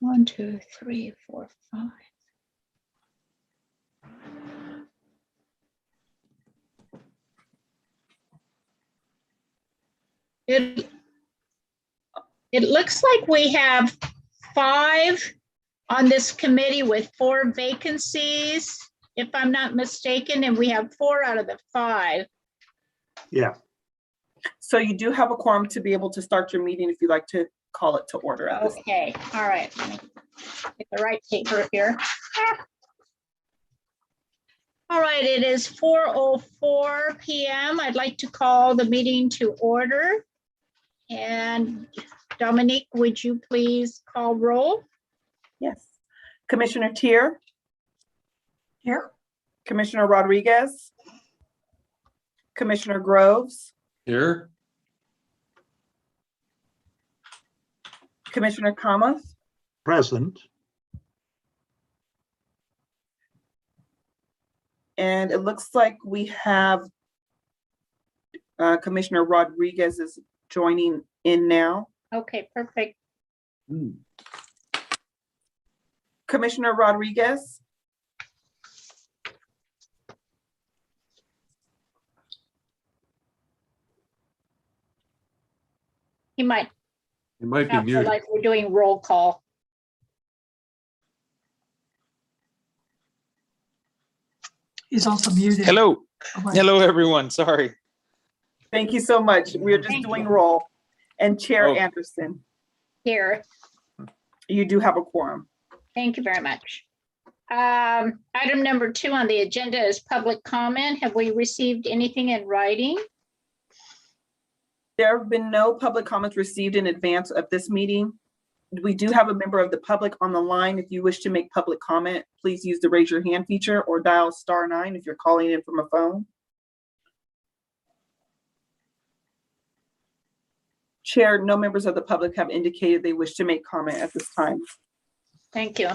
1, 2, 3, 4, 5. It looks like we have 5 on this committee with 4 vacancies, if I'm not mistaken, and we have 4 out of the 5. Yeah. So you do have a quorum to be able to start your meeting if you'd like to call it to order at this. Okay, all right. Let me get the right paper here. All right, it is 4:04 p.m. I'd like to call the meeting to order. And Dominique, would you please call roll? Yes. Commissioner Tier, Here. Commissioner Rodriguez, Commissioner Groves, Here. Commissioner Kamath, Present. and it looks like we have Commissioner Rodriguez is joining in now. Okay, perfect. Commissioner Rodriguez, He might It might be not feel muted. like we're doing roll call. He's also muted. Hello, Oh, wait. hello, everyone. Sorry. thank you so much. We're just Thank doing you. roll. And Chair Oh. Anderson, Here, you do have a quorum. thank you very much. Item number 2 on the agenda is public comment. Have we received anything in writing? There have been no public comments received in advance of this meeting. We do have a member of the public on the line. If you wish to make public comment, please use the raise your hand feature or dial *9 if you're calling in from a phone. Chair, no members of the public have indicated they wish to make comment at this time. Thank you.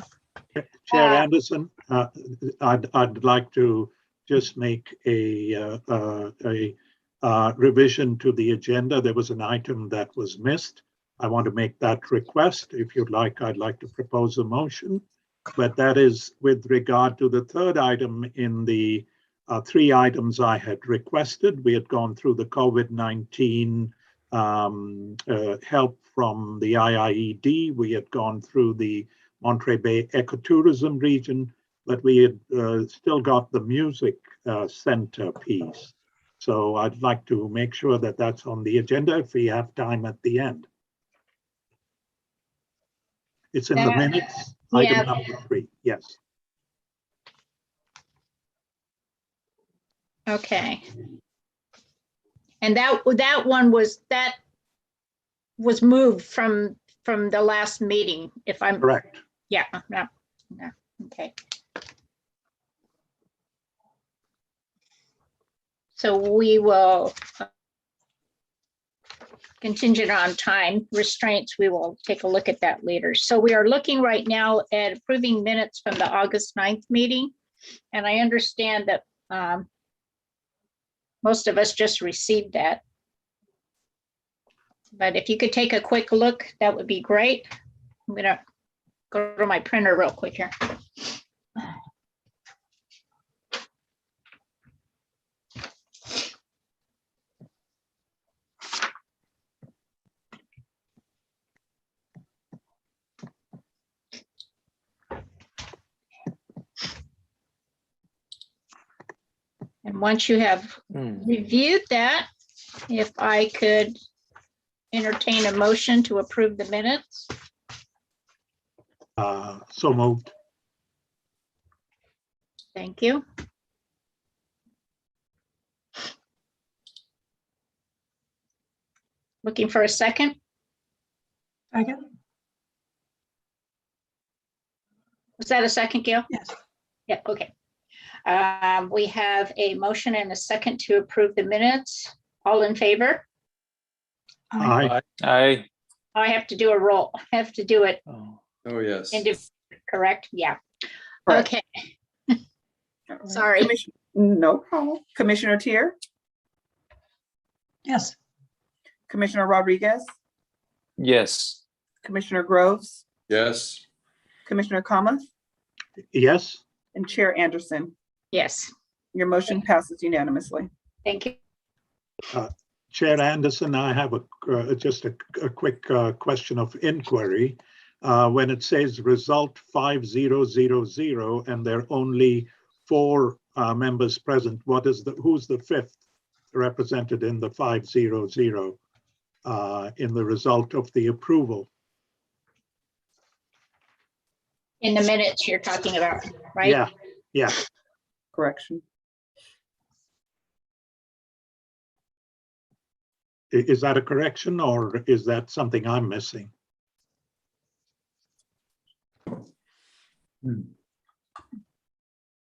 Chair Anderson, I'd like to just make a revision to the agenda. There was an item that was missed. I want to make that request. If you'd like, I'd like to propose a motion. But that is with regard to the 3rd item in the 3 items I had requested. We had gone through the COVID-19 help from the IIED. We had gone through the Monterey Bay Ecotourism region, but we had still got the music center piece. So I'd like to make sure that that's on the agenda if we have time at the end. It's in the That- minutes, yeah. item number 3, yes. Okay. And that one was moved from the last meeting, if I'm Correct. yeah, okay. So we will, contingent on time restraints, we will take a look at that later. So we are looking right now at approving minutes from the August 9th meeting. And I understand that most of us just received that. But if you could take a quick look, that would be great. I'm gonna go to my printer real quick here. And once you have reviewed that, if I could entertain a motion to approve the minutes. So moved. Thank you. Looking for a second? Second? Was that a second, Gail? Yes. Yeah, okay. We have a motion and a second to approve the minutes. All in favor? Aye. Aye. I have to do a roll. I have to do it. Oh, yes. Correct? Yeah. Correct. Okay. All right. Sorry. No problem. Commissioner Tier, Yes. Commissioner Rodriguez, Yes. Commissioner Groves, Yes. Commissioner Kamath, Yes, and Chair Anderson. Yes, Your motion passes unanimously. thank you. Chair Anderson, I have just a quick question of inquiry. When it says result 5000 and there are only 4 members present, who's the 5th represented in the 500 in the result of the approval? In the minutes you're talking about, right? Yeah, yeah. Correction. Is that a correction or is that something I'm missing?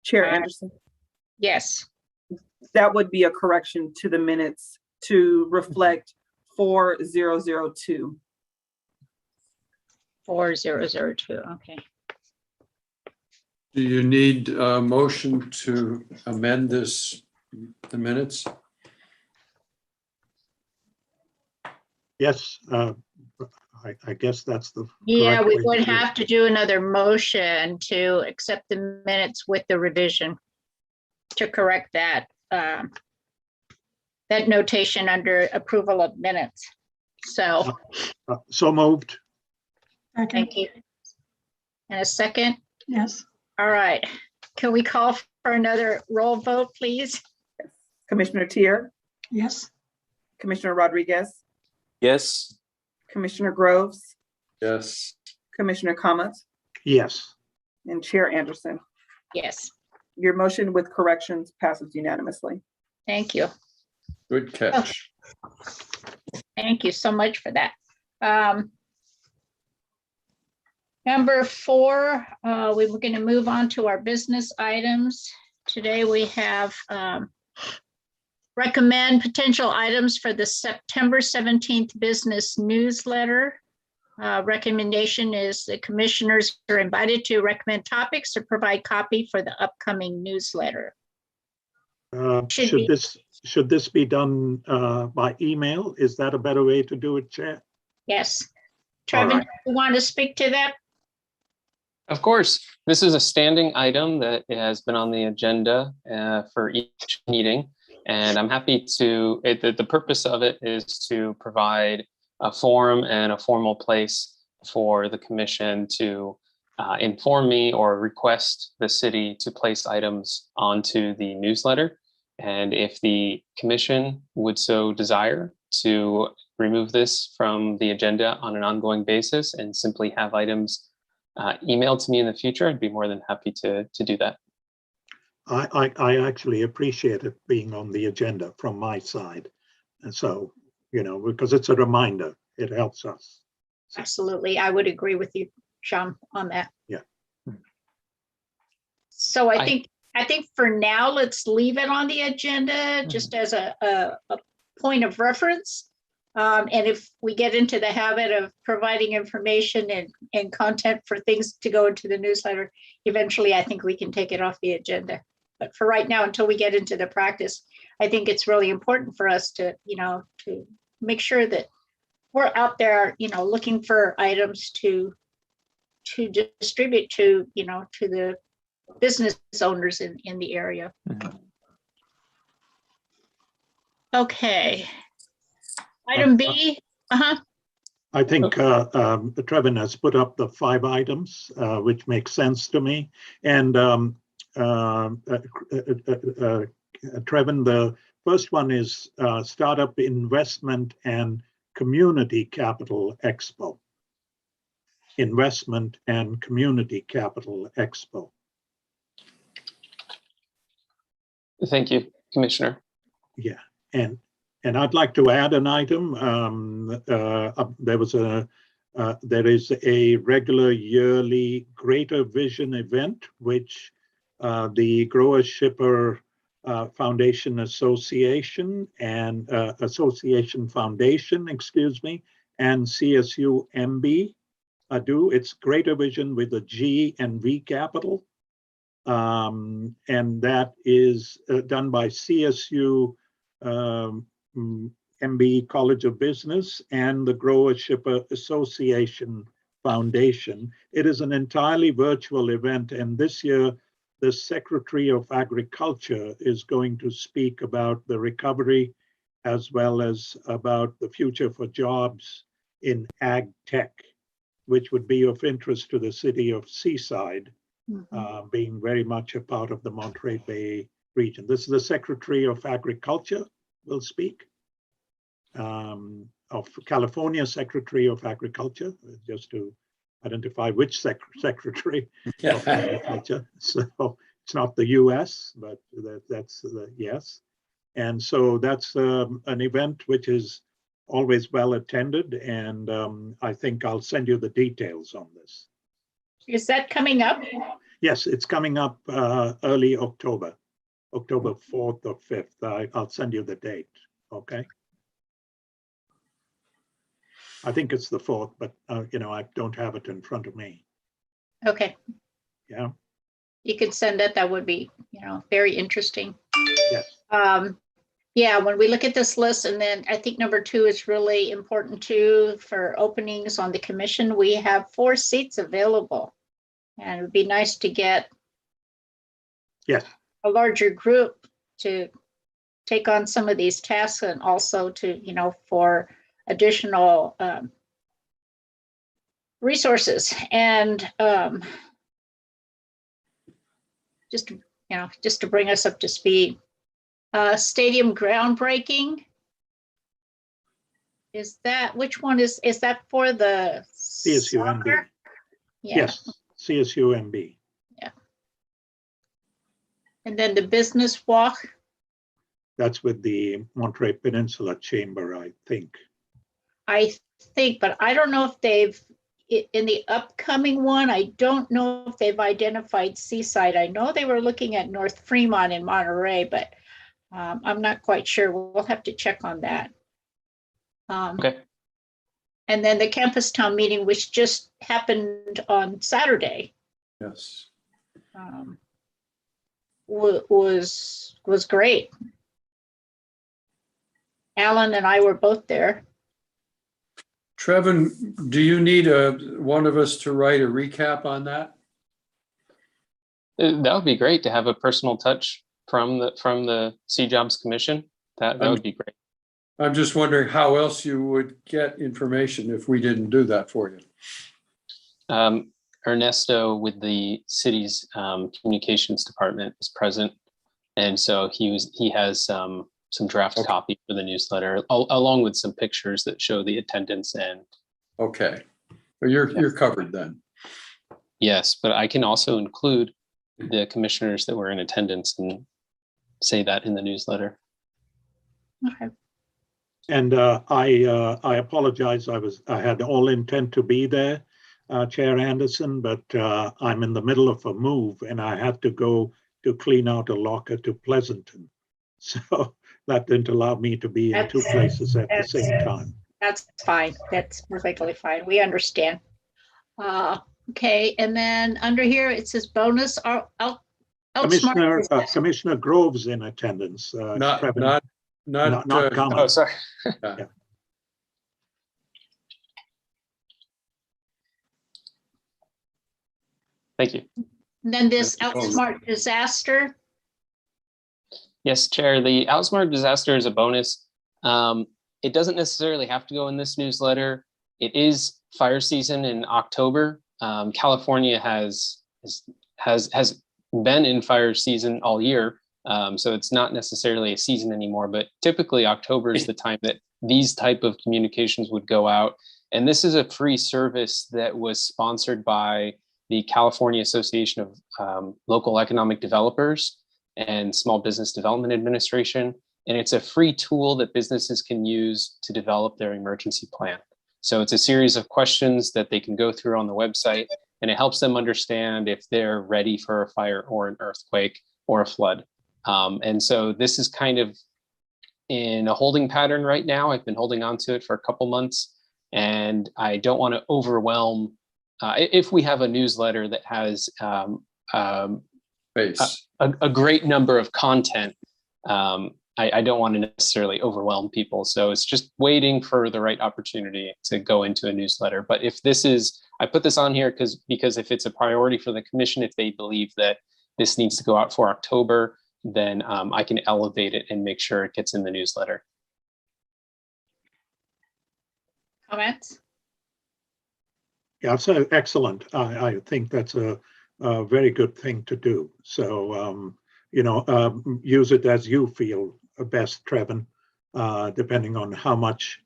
Chair Anderson, Yes, that would be a correction to the minutes to reflect 4002. 4002, okay. Do you need a motion to amend the minutes? Yes, I guess that's the. Yeah, correct we way to would do it. have to do another motion to accept the minutes with the revision to correct that, that notation under approval of minutes. So, So moved. Second, thank you. And a second? yes, All right. Can we call for another roll vote, please? Commissioner Tier, yes, Commissioner Rodriguez, Yes. Commissioner Groves, Yes. Commissioner Kamath, Yes. and Chair Anderson. Yes, Your motion with corrections passes unanimously. thank you. Good catch. Thank you so much for that. Number 4, we were going to move on to our business items. Today we have recommend potential items for the September 17th business newsletter. Recommendation is the commissioners are invited to recommend topics or provide copy for the upcoming newsletter. Should this be done by email? Is that a better way to do it, Chair? Yes. All Trevin, right. you want to speak to that? Of course, this is a standing item that has been on the agenda for each meeting, and I'm happy to, the purpose of it is to provide a forum and a formal place for the commission to inform me or request the city to place items onto the newsletter. And if the commission would so desire to remove this from the agenda on an ongoing basis and simply have items emailed to me in the future, I'd be more than happy to do that. I actually appreciate it being on the agenda from my side. And so, because it's a reminder, it helps us. Absolutely. I would agree with you, Sean, on that. Yeah. So I think for now, let's leave it on the agenda just as a point of reference. And if we get into the habit of providing information and content for things to go into the newsletter, eventually I think we can take it off the agenda. But for right now, until we get into the practice, I think it's really important for us to, to make sure that we're out there, looking for items to distribute to, to the business owners in the area. Okay. Item B. I think Trevin has put up the 5 items, which makes sense to me. And Trevin, the first one is Startup Investment and Community Capital Expo. Investment and Community Capital Expo. Thank you, Commissioner. Yeah, and I'd like to add an item. There is a regular yearly Greater Vision event, which the Grower Shipper Foundation Association and Association Foundation, and CSU MB do. It's Greater Vision with a G and V capital. And that is done by CSU MB College of Business and the Grower Shipper Association Foundation. It is an entirely virtual event, and this year the Secretary of Agriculture is going to speak about the recovery as well as about the future for jobs in ag tech, which would be of interest to the city of Seaside, being very much a part of the Monterey Bay region. This is the Secretary of Agriculture will speak. Of California Secretary of Agriculture, just to identify which secretary of Agriculture. So it's not the US, but that's the yes. And so that's an event which is always well attended. And I think I'll send you the details on this. Is that coming up? Yes, it's coming up early October, October 4th or 5th. I'll send you the date, okay? I think it's the 4th, but you know, I don't have it in front of me. Okay. Yeah. You could send it. That would be, you know, very interesting. Yes. Yeah, when we look at this list, and then I think number 2 is really important too for openings on the commission. We have 4 seats available, and it would be nice to get Yes. a larger group to take on some of these tasks, and also to, you know, for additional resources, and just to bring us up to speed. Stadium groundbreaking. Is that, which one is that for the CSUMB? soccer? Yeah. Yes, CSUMB. Yeah. And then the business walk. That's with the Monterey Peninsula Chamber, I think. I think, but I don't know if they've, in the upcoming one, I don't know if they've identified Seaside. I know they were looking at North Fremont in Monterey, but I'm not quite sure. We'll have to check on that. Okay. And then the campus town meeting, which just happened on Saturday, Yes. was great. Alan and I were both there. Trevin, do you need one of us to write a recap on that? That would be great to have a personal touch from the C Jobs Commission. That would be great. I'm just wondering how else you would get information if we didn't do that for you. Ernesto with the city's communications department is present, and so he has some draft copy for the newsletter, along with some pictures that show the attendance. And okay, well, you're covered then. Yes, but I can also include the commissioners that were in attendance and say that in the newsletter. Okay. And I apologize. I had all intent to be there, Chair Anderson, but I'm in the middle of a move and I had to go to clean out a locker to Pleasanton. So that didn't allow me to be in 2 places at the same time. That's fine. That's perfectly fine. We understand. Okay, and then under here it says bonus. Commissioner Grove's in attendance. Not coming. Oh, sorry. Yeah. Thank you. And then this outsmart disaster. Yes, Chair. The Outsmart disaster is a bonus. It doesn't necessarily have to go in this newsletter. It is fire season in October. California has been in fire season all year, so it's not necessarily a season anymore. But typically, October is the time that these type of communications would go out. And this is a free service that was sponsored by the California Association of Local Economic Developers and Small Business Development Administration. And it's a free tool that businesses can use to develop their emergency plan. So it's a series of questions that they can go through on the website, and it helps them understand if they're ready for a fire or an earthquake or a flood. And so this is kind of in a holding pattern right now. I've been holding on to it for a couple months, and I don't want to overwhelm. If we have a newsletter that has a great number of content, I don't want to necessarily overwhelm people. So it's just waiting for the right opportunity to go into a newsletter. But if this is, I put this on here because if it's a priority for the commission, if they believe that this needs to go out for October, then I can elevate it and make sure it gets in the newsletter. Comments? Yeah, so excellent. I think that's a very good thing to do. So, use it as you feel best, Trevin, depending on how much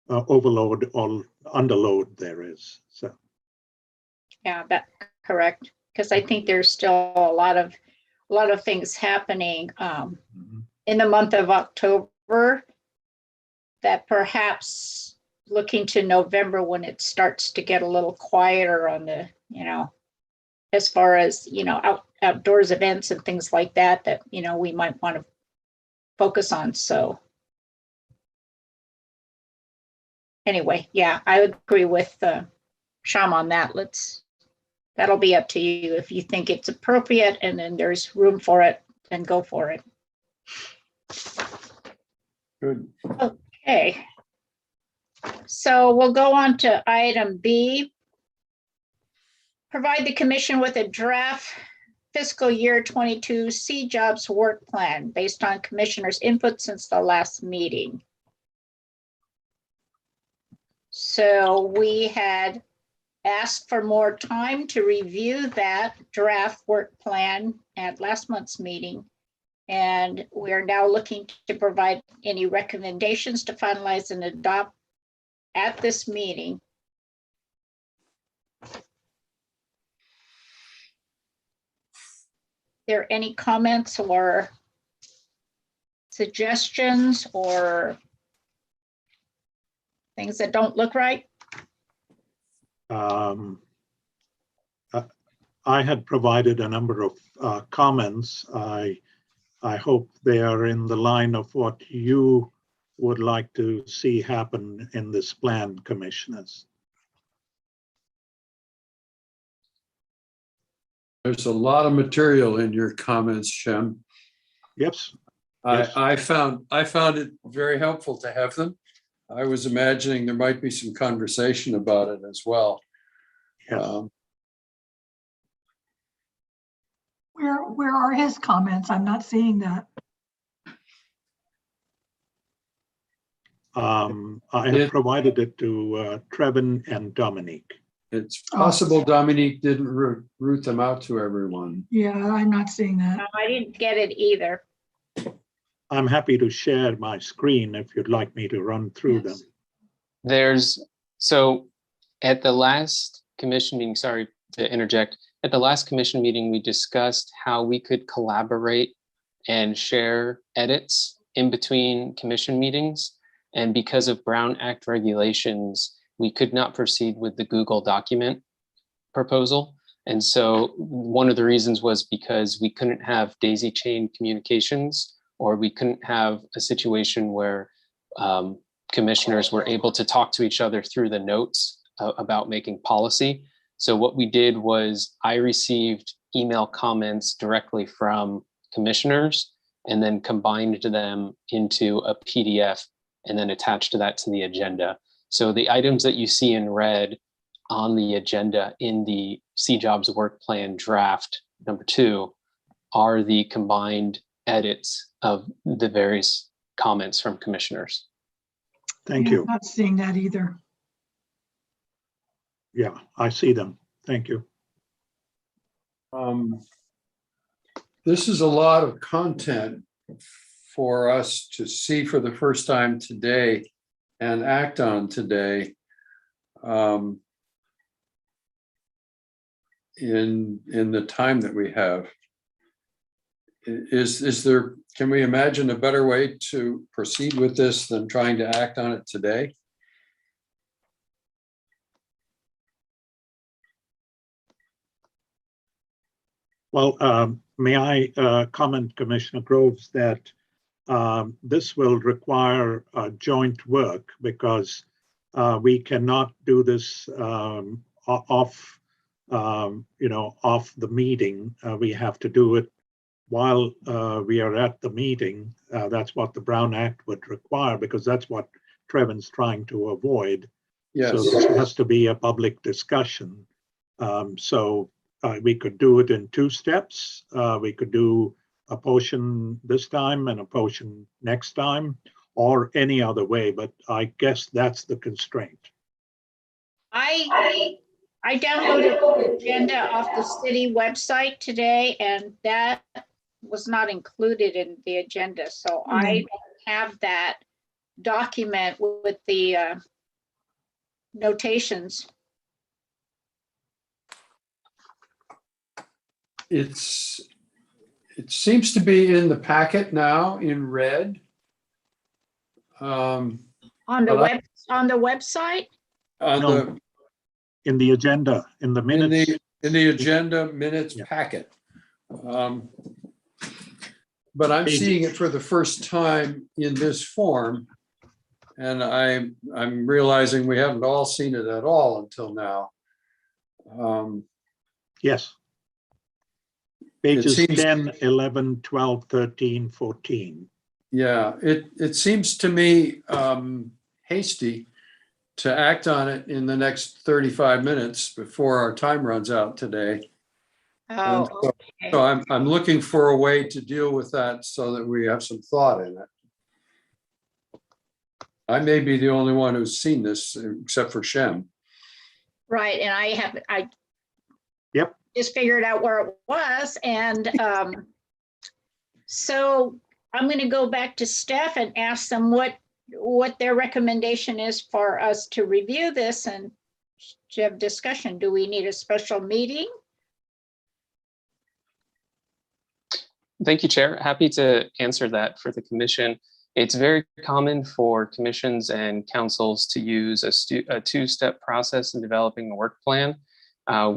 overload or underload there is. So, Yeah, that's correct. Because I think there's still a lot of things happening in the month of October that perhaps looking to November when it starts to get a little quieter on the, as far as, outdoors events and things like that, we might want to focus on. So anyway, yeah, I would agree with Sham on that. That'll be up to you. If you think it's appropriate and then there's room for it, then go for it. Good. Okay. So we'll go on to item B. Provide the commission with a draft fiscal year 22 C-Jobs work plan based on commissioners' input since the last meeting. So we had asked for more time to review that draft work plan at last month's meeting. And we're now looking to provide any recommendations to finalize and adopt at this meeting. There any comments or suggestions or things that don't look right? I had provided a number of comments. I hope they are in the line of what you would like to see happen in this plan, commissioners. There's a lot of material in your comments, Shem. Yes. Yes. I found it very helpful to have them. I was imagining there might be some conversation about it as well. Yes. Where are his comments? I'm not seeing that. I have provided it to Trevin and Dominique. It's possible Dominique didn't root them out to everyone. Yeah, I'm not seeing that. I didn't get it either. I'm happy to share my screen if you'd like me to run through them. So at the last commission meeting, sorry to interject, at the last commission meeting, we discussed how we could collaborate and share edits in between commission meetings. And because of Brown Act regulations, we could not proceed with the Google document proposal. And so one of the reasons was because we couldn't have daisy chain communications, or we couldn't have a situation where commissioners were able to talk to each other through the notes about making policy. So what we did was I received email comments directly from commissioners and then combined them into a PDF and then attached that to the agenda. So the items that you see in red on the agenda in the C-Jobs work plan draft number 2 are the combined edits of the various comments from commissioners. Thank Yeah, you. I'm not seeing that either. Yeah, I see them. Thank you. This is a lot of content for us to see for the first time today and act on today. In the time that we have. Can we imagine a better way to proceed with this than trying to act on it today? Well, may I comment, Commissioner Groves, that this will require joint work because we cannot do this off the meeting. We have to do it while we are at the meeting. That's what the Brown Act would require, because that's what Trevin's trying to avoid. Yes, So this has to be a public discussion. So we could do it in 2 steps. We could do a portion this time and a portion next time, or any other way, but I guess that's the constraint. I downloaded the agenda off the city website today, and that was not included in the agenda. So I don't have that document with the notations. it seems to be in the packet now in red. On the But on the website? On No, the, in the agenda, in the minutes. in the agenda minutes Yeah. packet. But I'm seeing it for the first time in this form. And I'm realizing we haven't all seen it at all until now. Yes. Pages seems- 10, 11, 12, 13, 14. Yeah, it seems to me hasty to act on it in the next 35 minutes before our time runs out today. Oh, And so I'm looking for a way to deal with that so that we have some thought in it. I may be the only one who's seen this except for Shem. right. And I Yep. just figured out where it was. And so I'm going to go back to staff and ask them what their recommendation is for us to review this and to have discussion. Do we need a special meeting? Thank you, Chair. Happy to answer that for the commission. It's very common for commissions and councils to use a 2-step process in developing a work plan.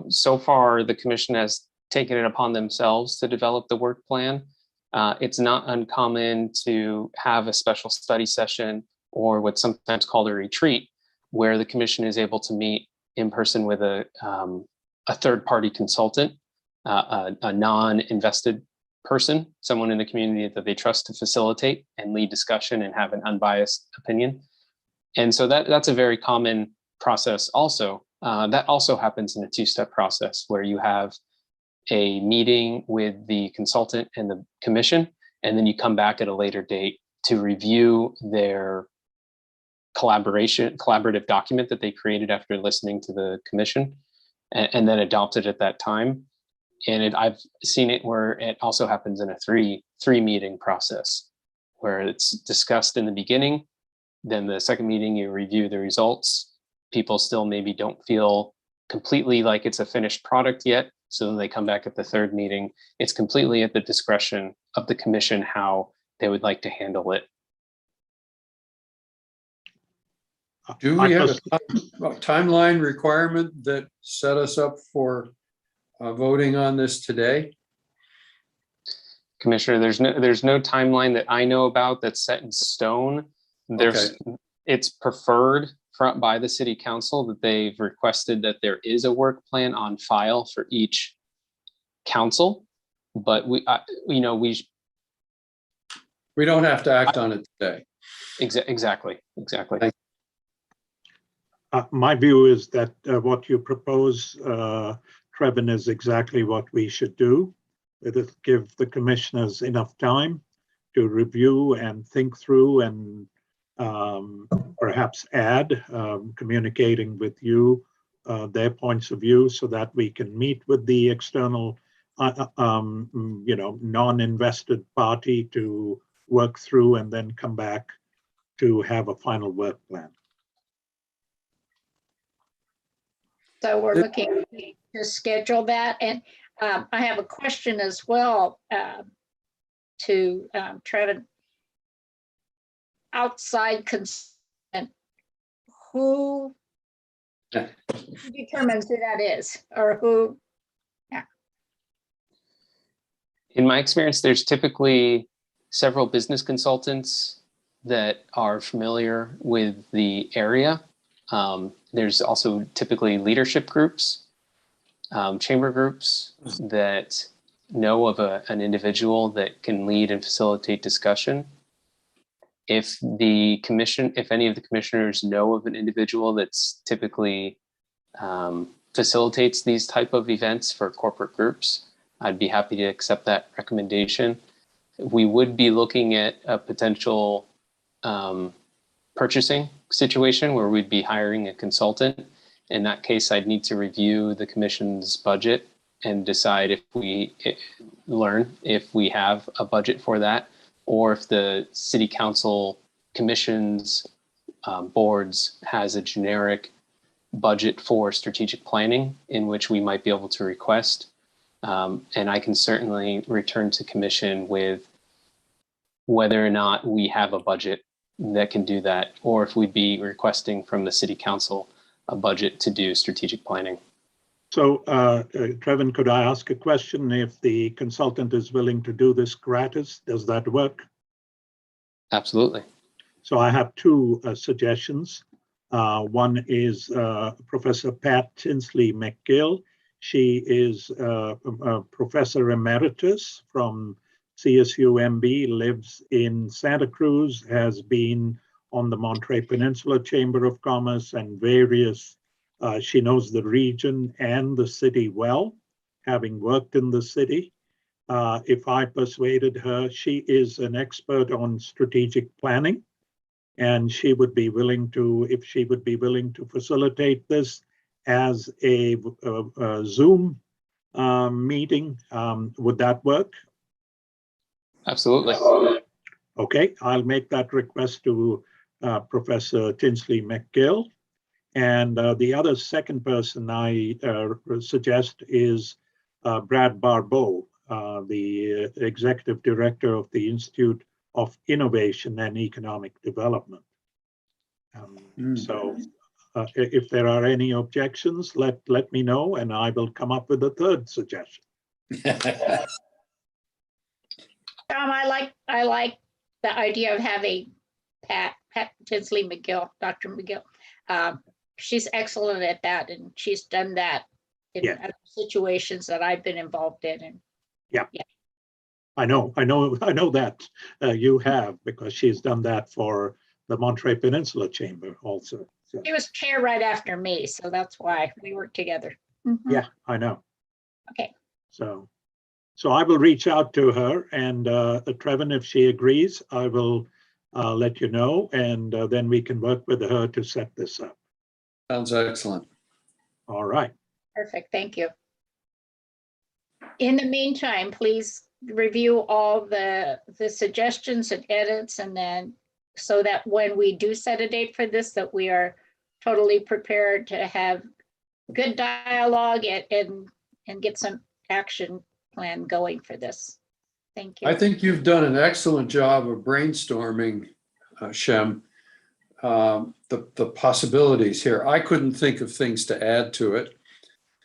So far, the commission has taken it upon themselves to develop the work plan. It's not uncommon to have a special study session or what's sometimes called a retreat, where the commission is able to meet in person with a third-party consultant, a non-invested person, someone in the community that they trust to facilitate and lead discussion and have an unbiased opinion. And so that's a very common process also. That also happens in a 2-step process where you have a meeting with the consultant and the commission, and then you come back at a later date to review their collaborative document that they created after listening to the commission, and then adopt it at that time. And I've seen it where it also happens in a three meeting process, where it's discussed in the beginning, then the second meeting you review the results. People still maybe don't feel completely like it's a finished product yet, so then they come back at the third meeting. It's completely at the discretion of the commission how they would like to handle it. Do we have a timeline requirement that set us up for voting on this today? Commissioner, there's no timeline that I know about that's set in stone. It's preferred by the city council that they've requested that there is a work plan on file for each council, but we don't have to act on it today. Exactly. My view is that what you propose, Trevin, is exactly what we should do. It'll give the commissioners enough time to review and think through and perhaps add, communicating with you their points of view so that we can meet with the external, non-invested party to work through and then come back to have a final work plan. So we're looking to schedule that. And I have a question as well to Trevin. Outside consent, who determines who that is, or who? Yeah. In my experience, there's typically several business consultants that are familiar with the area. There's also typically leadership groups, chamber groups that know of an individual that can lead and facilitate discussion. If any of the commissioners know of an individual that's typically facilitates these type of events for corporate groups, I'd be happy to accept that recommendation. We would be looking at a potential purchasing situation where we'd be hiring a consultant. In that case, I'd need to review the commission's budget and decide if we have a budget for that, or if the city council commissions boards has a generic budget for strategic planning in which we might be able to request. And I can certainly return to commission with whether or not we have a budget that can do that, or if we'd be requesting from the city council a budget to do strategic planning. So, Trevin, could I ask a question? If the consultant is willing to do this gratis, does that work? Absolutely. So I have two suggestions. One is Professor Pat Tinsley McGill. She is a professor emeritus from CSUMB, lives in Santa Cruz, has been on the Monterey Peninsula Chamber of Commerce and various, she knows the region and the city well, having worked in the city. If I persuaded her, she is an expert on strategic planning, and she would be willing to, if she would be willing to facilitate this as a Zoom meeting, would that work? Absolutely. Okay, I'll make that request to Professor Tinsley McGill. And the other second person I suggest is Brad Barbeau, the executive director of the Institute of Innovation and Economic Development. So if there are any objections, let me know, and I will come up with a third suggestion. I like the idea of having Pat Tinsley McGill, Dr. McGill. She's excellent at that, and she's done that in other situations that I've been involved in. And I know that you have, because she's done that for the Monterey Peninsula Chamber also. So. She was chair right after me, so that's why we worked together. Mm-hmm. Yeah, I know. Okay. So I will reach out to her, and Trevin, if she agrees, I will let you know, and then we can work with her to set this up. Sounds excellent. All right. Perfect. Thank you. In the meantime, please review all the suggestions and edits, and then so that when we do set a date for this, that we are totally prepared to have good dialogue and get some action plan going for this. Thank you. I think you've done an excellent job of brainstorming, Shem, the possibilities here. I couldn't think of things to add to it,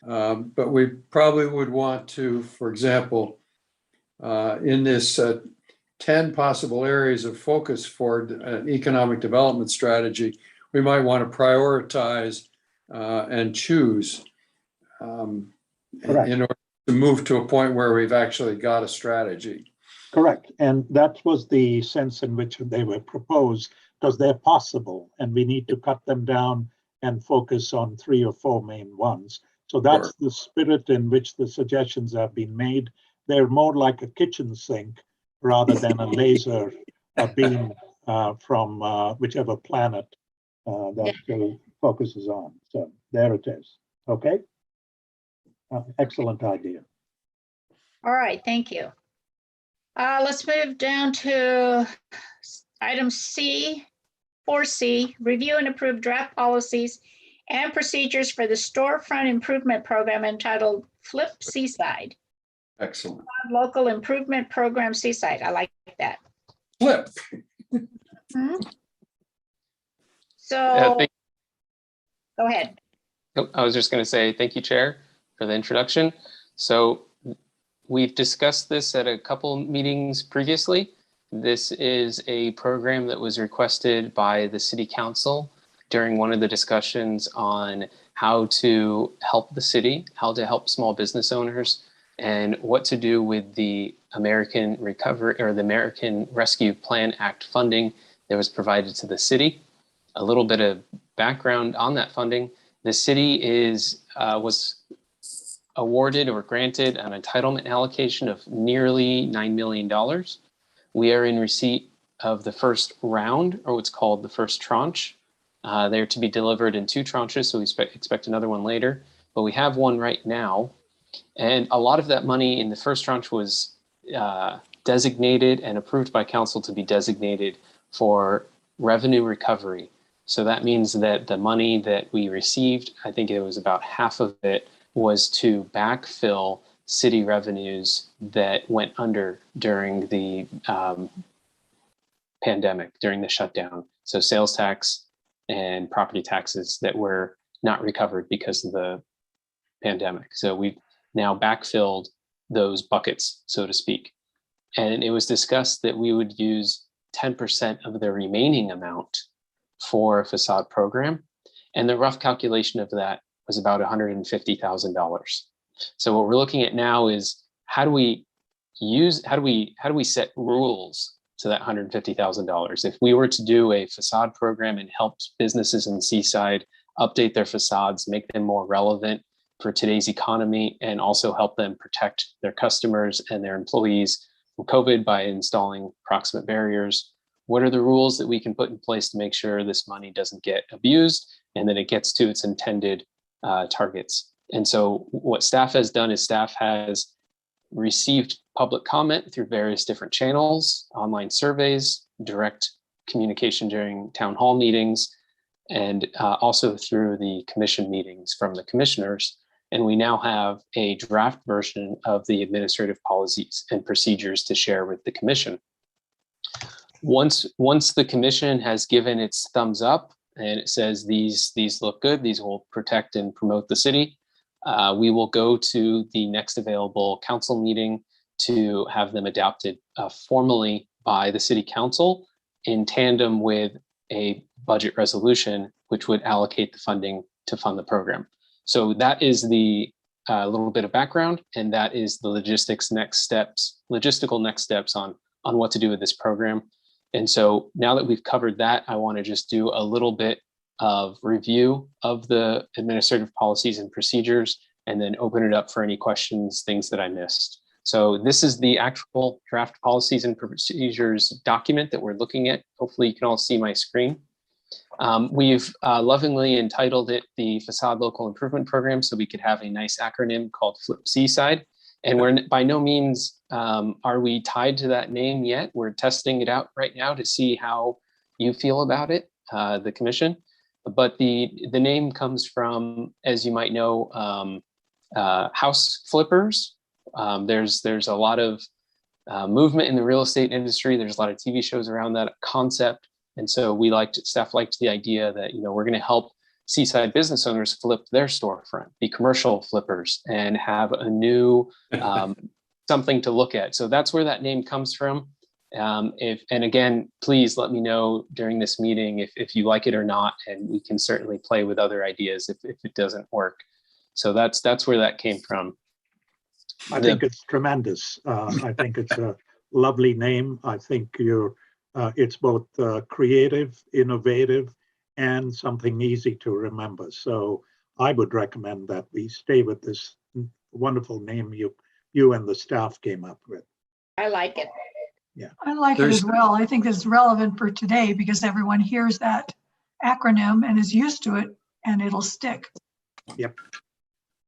but we probably would want to, for example, in this 10 possible areas of focus for an economic development strategy, we might want to prioritize and choose in order to move to a point where we've actually got a strategy. Correct. And that was the sense in which they were proposed, because they're possible and we need to cut them down and focus on 3 or 4 main ones. So that's Sure. the spirit in which the suggestions have been made. They're more like a kitchen sink rather than a laser beam from whichever planet that focuses on. So there it is. Okay. Excellent idea. All right, thank you. Let's move down to item C, 4C, review and approve draft policies and procedures for the storefront improvement program entitled Flip Seaside. Excellent. Local improvement program Seaside. I like that. Flip. So go ahead. I was just going to say thank you, Chair, for the introduction. So we've discussed this at a couple meetings previously. This is a program that was requested by the City Council during one of the discussions on how to help the city, how to help small business owners, and what to do with the American Recovery or the American Rescue Plan Act funding that was provided to the city. A little bit of background on that funding. The city was awarded or granted an entitlement allocation of nearly $9 million. We are in receipt of the first round, or what's called the first tranche. They're to be delivered in 2 tranches, so we expect another one later. But we have one right now. And a lot of that money in the first tranche was designated and approved by council to be designated for revenue recovery. So that means that the money that we received, I think it was about half of it, was to backfill city revenues that went under during the pandemic, during the shutdown. So sales tax and property taxes that were not recovered because of the pandemic. So we've now backfilled those buckets, so to speak. And it was discussed that we would use 10% of the remaining amount for a facade program. And the rough calculation of that was about $150,000. So what we're looking at now is how do we set rules to that $150,000? If we were to do a facade program and help businesses in Seaside update their facades, make them more relevant for today's economy, and also help them protect their customers and their employees from COVID by installing proximate barriers, what are the rules that we can put in place to make sure this money doesn't get abused and that it gets to its intended targets? And so what staff has done is staff has received public comment through various different channels, online surveys, direct communication during town hall meetings, and also through the commission meetings from the commissioners. And we now have a draft version of the administrative policies and procedures to share with the commission. Once the commission has given its thumbs up and it says these look good, these will protect and promote the city, we will go to the next available council meeting to have them adopted formally by the city council in tandem with a budget resolution, which would allocate the funding to fund the program. So that is the little bit of background, and that is the logistical next steps on what to do with this program. And so now that we've covered that, I want to just do a little bit of review of the administrative policies and procedures, and then open it up for any questions, things that I missed. So this is the actual draft policies and procedures document that we're looking at. Hopefully you can all see my screen. We've lovingly entitled it the Facade Local Improvement Program, so we could have a nice acronym called Flip Seaside. And we're by no means are we tied to that name yet. We're testing it out right now to see how you feel about it, the commission. But the name comes from, as you might know, house flippers. There's a lot of movement in the real estate industry. There's a lot of TV shows around that concept. And so staff liked the idea that, we're going to help Seaside business owners flip their storefront, be commercial flippers, and have a new something to look at. So that's where that name comes from. And again, please let me know during this meeting if you like it or not, and we can certainly play with other ideas if it doesn't work. So that's where that came from. I think it's tremendous. I think it's a lovely name. I think it's both creative, innovative, and something easy to remember. So I would recommend that we stay with this wonderful name you and the staff came up with. I like it. Yeah, I like it as well. I think it's relevant for today because everyone hears that acronym and is used to it, and it'll stick. Yep.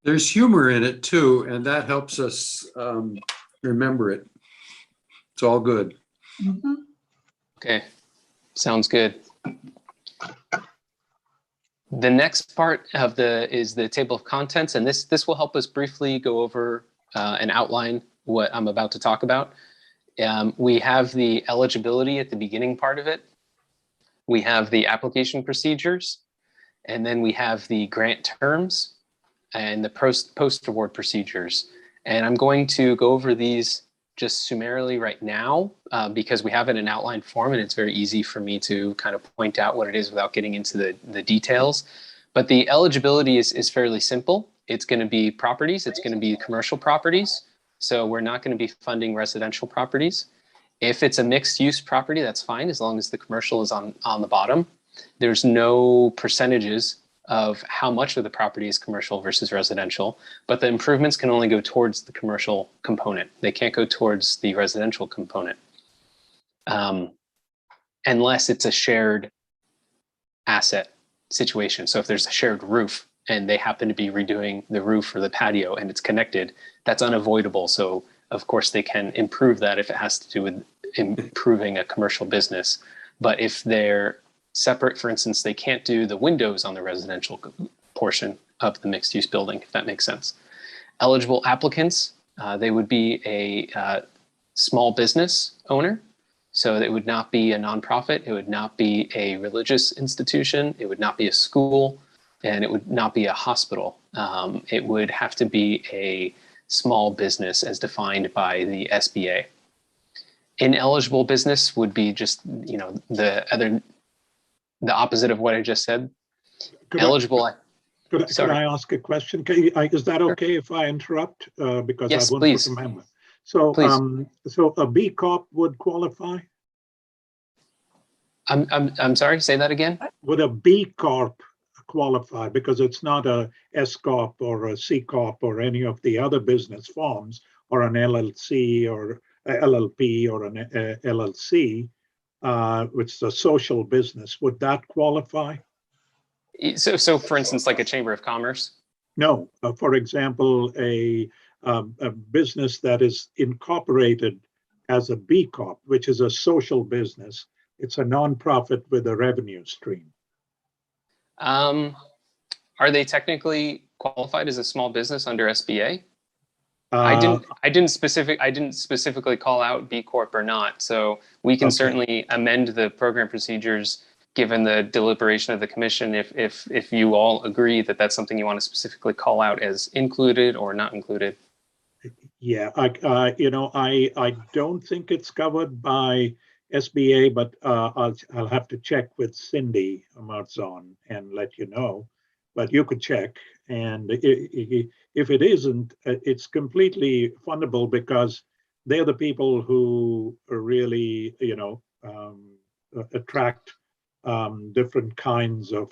There's humor in it too, and that helps us remember it. It's all good. Mm-hmm. Okay, sounds good. The next part of is the table of contents, and this will help us briefly go over and outline what I'm about to talk about. We have the eligibility at the beginning part of it. We have the application procedures, and then we have the grant terms and the post-award procedures. And I'm going to go over these just summarily right now because we have it in an outlined form, and it's very easy for me to kind of point out what it is without getting into the details. But the eligibility is fairly simple. It's going to be properties. It's going to be commercial properties. So we're not going to be funding residential properties. If it's a mixed use property, that's fine, as long as the commercial is on the bottom. There's no percentages of how much of the property is commercial versus residential, but the improvements can only go towards the commercial component. They can't go towards the residential component. Unless it's a shared asset situation. So if there's a shared roof and they happen to be redoing the roof or the patio and it's connected, that's unavoidable. So of course they can improve that if it has to do with improving a commercial business. But if they're separate, for instance, they can't do the windows on the residential portion of the mixed use building, if that makes sense. Eligible applicants, they would be a small business owner. So it would not be a nonprofit, it would not be a religious institution, it would not be a school, and it would not be a hospital. It would have to be a small business as defined by the SBA. Ineligible business would be just, you know, the opposite of what I just said. Could Eligible. Could I ask a question? Is that okay if I interrupt? Because Yes, I won't please. remember. So, Please. so a B Corp would qualify? I'm sorry, say that again? Would a B Corp qualify? Because it's not a S Corp or a C Corp or any of the other business forms, or an LLC or a LLP or an LLC, which is a social business. Would that qualify? So for instance, like a chamber of commerce? No. For example, a business that is incorporated as a B Corp, which is a social business. It's a nonprofit with a revenue stream. Are they technically qualified as a small business under SBA? Uh, I didn't specifically call out B Corp or not. So we can Okay. certainly amend the program procedures given the deliberation of the commission if you all agree that that's something you want to specifically call out as included or not included. Yeah, I don't think it's covered by SBA, but I'll have to check with Cindy Marzon and let you know. But you could check, and if it isn't, it's completely fundable because they're the people who really, attract different kinds of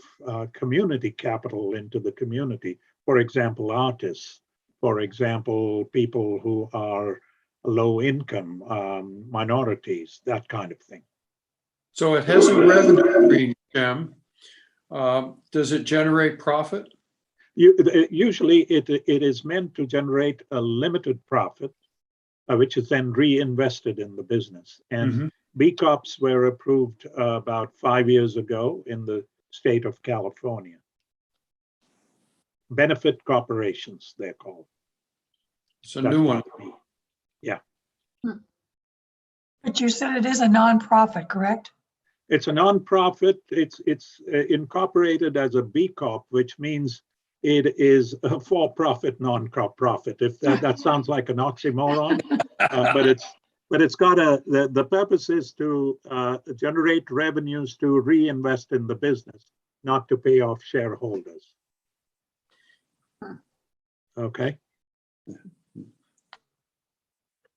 community capital into the community. For example, artists. For example, people who are low income, minorities, that kind of thing. So it has a revenue stream, Jim. Does it generate profit? Usually it is meant to generate a limited profit, which is then reinvested in the business. And B Corps were approved about 5 years ago in the state of California. Benefit corporations, they're called. It's a new one. Yeah. But you said it is a nonprofit, correct? It's a nonprofit. It's incorporated as a B Corp, which means it is a for-profit, non-profit. If that sounds like an oxymoron, but it's got the purpose is to generate revenues to reinvest in the business, not to pay off shareholders. Okay.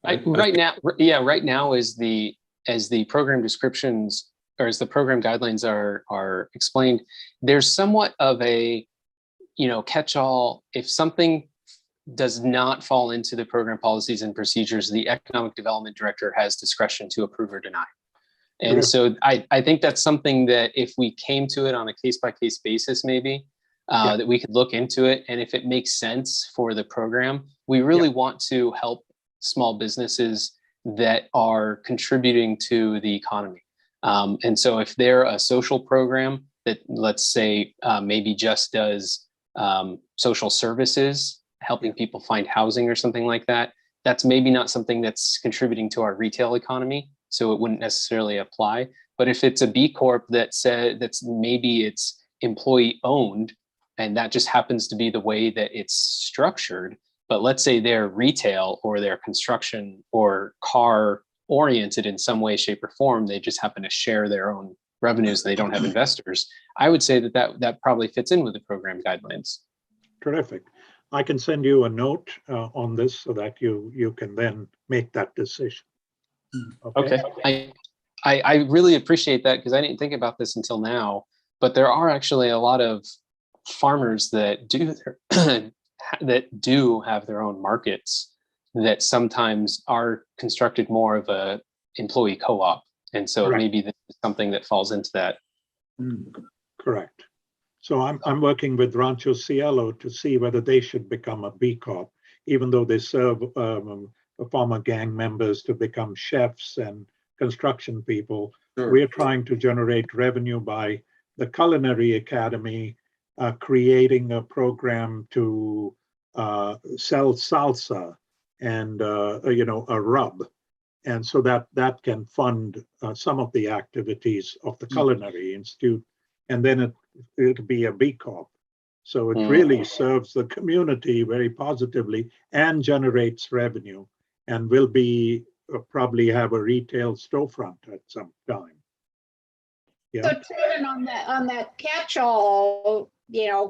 Right now as the program descriptions or as the program guidelines are explained, there's somewhat of a catch-all. If something does not fall into the program policies and procedures, the economic development director has discretion to approve or deny. And so I think that's something that if we came to it on a case-by-case basis, maybe that we could look into it. And if it makes sense for the program, we really want to help small businesses that are contributing to the economy. And so if they're a social program that, let's say, maybe just does social services, helping people find housing or something like that, that's maybe not something that's contributing to our retail economy. So it wouldn't necessarily apply. But if it's a B Corp that's maybe it's employee owned, and that just happens to be the way that it's structured, but let's say they're retail or they're construction or car oriented in some way, shape, or form, they just happen to share their own revenues, they don't have investors, I would say that probably fits in with the program guidelines. Terrific. I can send you a note on this so that you can then make that decision. Okay. I really appreciate that because I didn't think about this until now, but there are actually a lot of farmers that do have their own markets that sometimes are constructed more of a employee co-op. And so Correct. maybe this is something that falls into that. Correct. So I'm working with Rancho Cielo to see whether they should become a B Corp, even though they serve former gang members to become chefs and construction people. Sure. We're trying to generate revenue by the Culinary Academy creating a program to sell salsa and a rub, and so that can fund some of the activities of the Culinary Institute, and then it'll be a B Corp. So it really serves the community very positively and generates revenue, and will be probably have a retail storefront at some time. Yeah. So Truman, on that catch-all,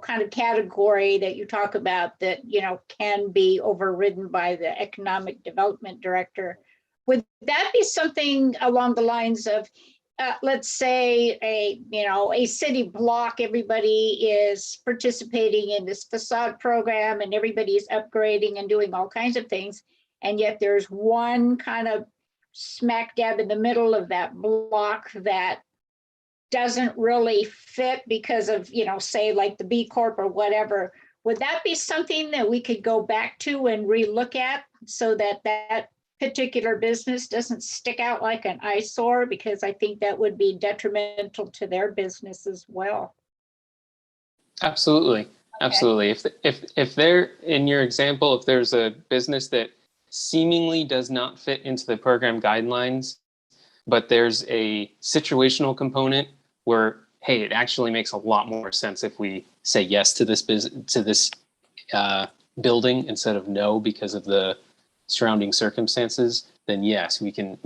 kind of category that you talk about that, can be overridden by the economic development director, would that be something along the lines of, let's say a city block, everybody is participating in this facade program and everybody's upgrading and doing all kinds of things, and yet there's one kind of smack dab in the middle of that block that doesn't really fit because of, say like the B Corp or whatever. Would that be something that we could go back to and relook at so that that particular business doesn't stick out like an eyesore? Because I think that would be detrimental to their business as well. Absolutely. Absolutely. If they're, in your example, if there's a business that seemingly does not fit into the program guidelines, but there's a situational component where, hey, it actually makes a lot more sense if we say yes to this building instead of no because of the surrounding circumstances, then yes, we can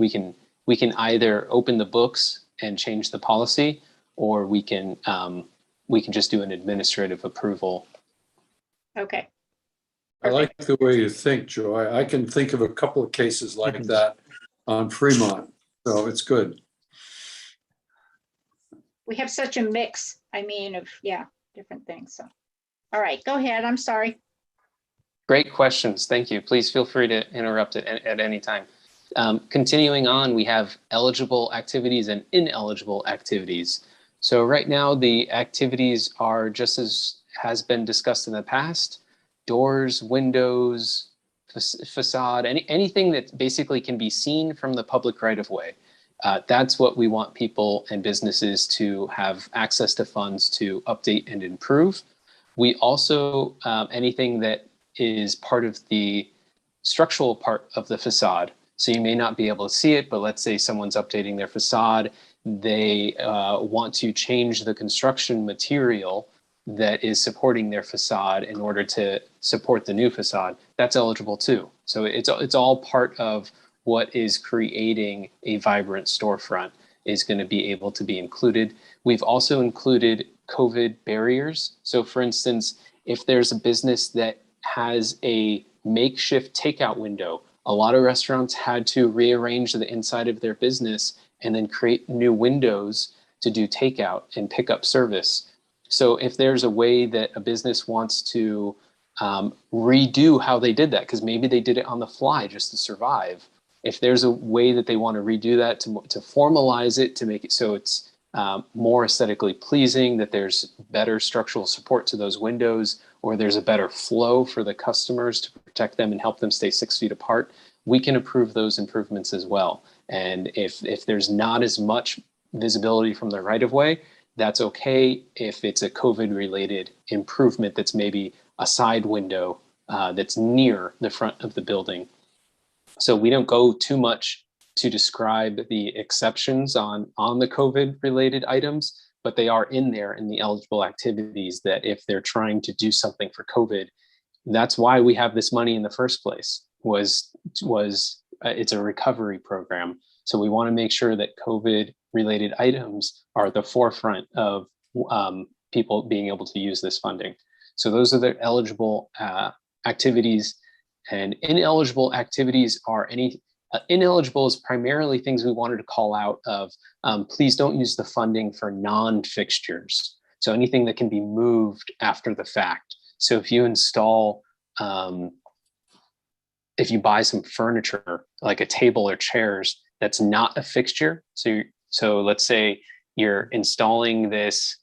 either open the books and change the policy, or we can just do an administrative approval. Okay. I like the way you think, Joy. I can think of a couple of cases like that on Fremont, so it's good. We have such a mix, of different things. So, all right, go ahead. I'm sorry. Great questions. Thank you. Please feel free to interrupt at any time. Continuing on, we have eligible activities and ineligible activities. So right now, the activities are just as has been discussed in the past: doors, windows, facade, anything that basically can be seen from the public right of way. That's what we want people and businesses to have access to funds to update and improve. We also, anything that is part of the structural part of the facade. So you may not be able to see it, but let's say someone's updating their facade. They want to change the construction material that is supporting their facade in order to support the new facade. That's eligible too. So it's all part of what is creating a vibrant storefront is going to be able to be included. We've also included COVID barriers. So for instance, if there's a business that has a makeshift takeout window, a lot of restaurants had to rearrange the inside of their business and then create new windows to do takeout and pickup service. So if there's a way that a business wants to redo how they did that, because maybe they did it on the fly just to survive, if there's a way that they want to redo that to formalize it, to make it so it's more aesthetically pleasing, that there's better structural support to those windows, or there's a better flow for the customers to protect them and help them stay 6 feet apart, we can approve those improvements as well. And if there's not as much visibility from the right of way, that's okay if it's a COVID-related improvement that's maybe a side window that's near the front of the building. So we don't go too much to describe the exceptions on the COVID-related items, but they are in there in the eligible activities that if they're trying to do something for COVID, that's why we have this money in the first place, was it's a recovery program. So we want to make sure that COVID-related items are at the forefront of people being able to use this funding. So those are the eligible activities. And ineligible activities are ineligible is primarily things we wanted to call out of, please don't use the funding for non-fixtures. So anything that can be moved after the fact. So if you install, if you buy some furniture, like a table or chairs, that's not a fixture. So let's say you're installing this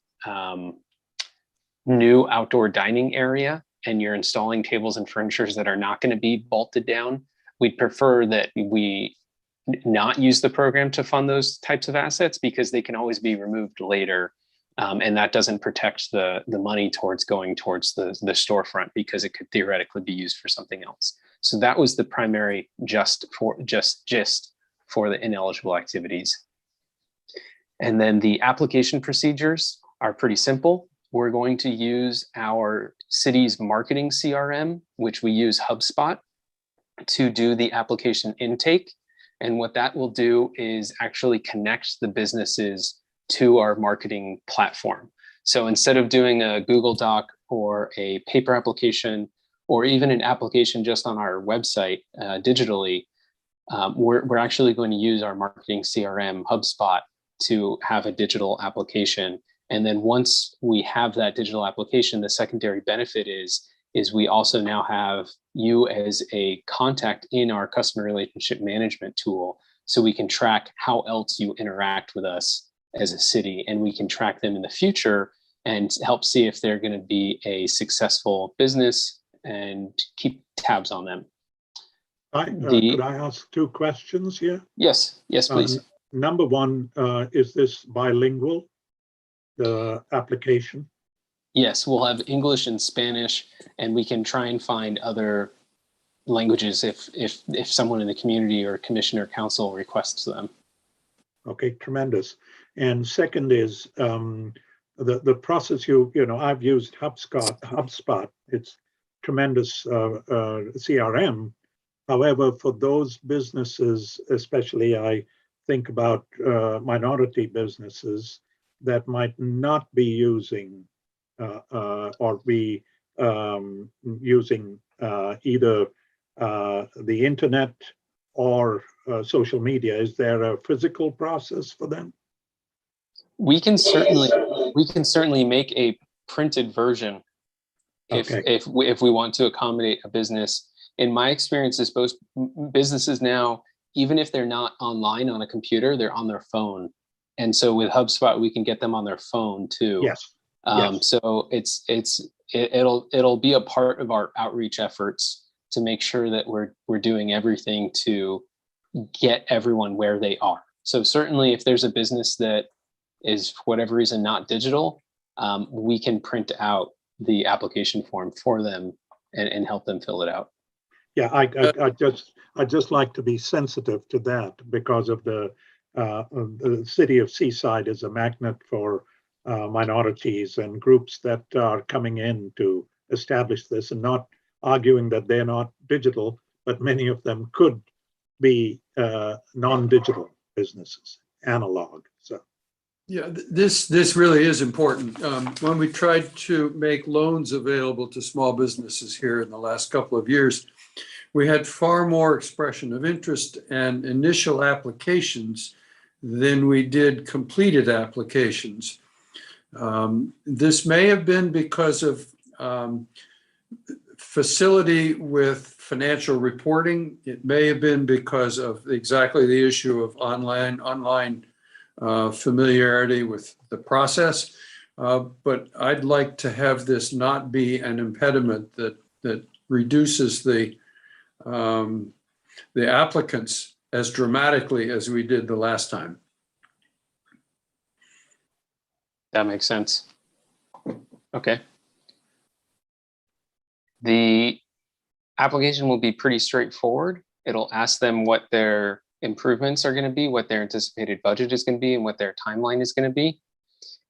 new outdoor dining area and you're installing tables and furnitures that are not going to be bolted down. We'd prefer that we not use the program to fund those types of assets because they can always be removed later. And that doesn't protect the money towards going towards the storefront because it could theoretically be used for something else. So that was the primary gist for the ineligible activities. And then the application procedures are pretty simple. We're going to use our city's marketing CRM, which we use HubSpot, to do the application intake. And what that will do is actually connect the businesses to our marketing platform. So instead of doing a Google Doc or a paper application, or even an application just on our website digitally, we're actually going to use our marketing CRM, HubSpot, to have a digital application. And then once we have that digital application, the secondary benefit is we also now have you as a contact in our customer relationship management tool. So we can track how else you interact with us as a city, and we can track them in the future and help see if they're going to be a successful business and keep tabs on them. Could I ask 2 questions here? Yes, please. Number one, is this bilingual, the application? Yes, we'll have English and Spanish, and we can try and find other languages if someone in the community or commission or council requests them. Okay, tremendous. And second is the process. I've used HubSpot. It's tremendous CRM. However, for those businesses, especially I think about minority businesses that might not be using or be using either the internet or social media. Is there a physical process for them? We can certainly make a printed version if we want to accommodate a business. In my experience, is most businesses now, even if they're not online on a computer, they're on their phone. And so with HubSpot, we can get them on their phone too. Yes. So it'll be a part of our outreach efforts to make sure that we're doing everything to get everyone where they are. So certainly if there's a business that is for whatever reason not digital, we can print out the application form for them and help them fill it out. Yeah, I just like to be sensitive to that because of the city of Seaside is a magnet for minorities and groups that are coming in to establish this, and not arguing that they're not digital, but many of them could be non-digital businesses, analog. So. Yeah, this really is important. When we tried to make loans available to small businesses here in the last couple of years, we had far more expression of interest and initial applications than we did completed applications. This may have been because of facility with financial reporting. It may have been because of exactly the issue of online familiarity with the process. But I'd like to have this not be an impediment that reduces the applicants as dramatically as we did the last time. That makes sense. Okay. The application will be pretty straightforward. It'll ask them what their improvements are going to be, what their anticipated budget is going to be, and what their timeline is going to be.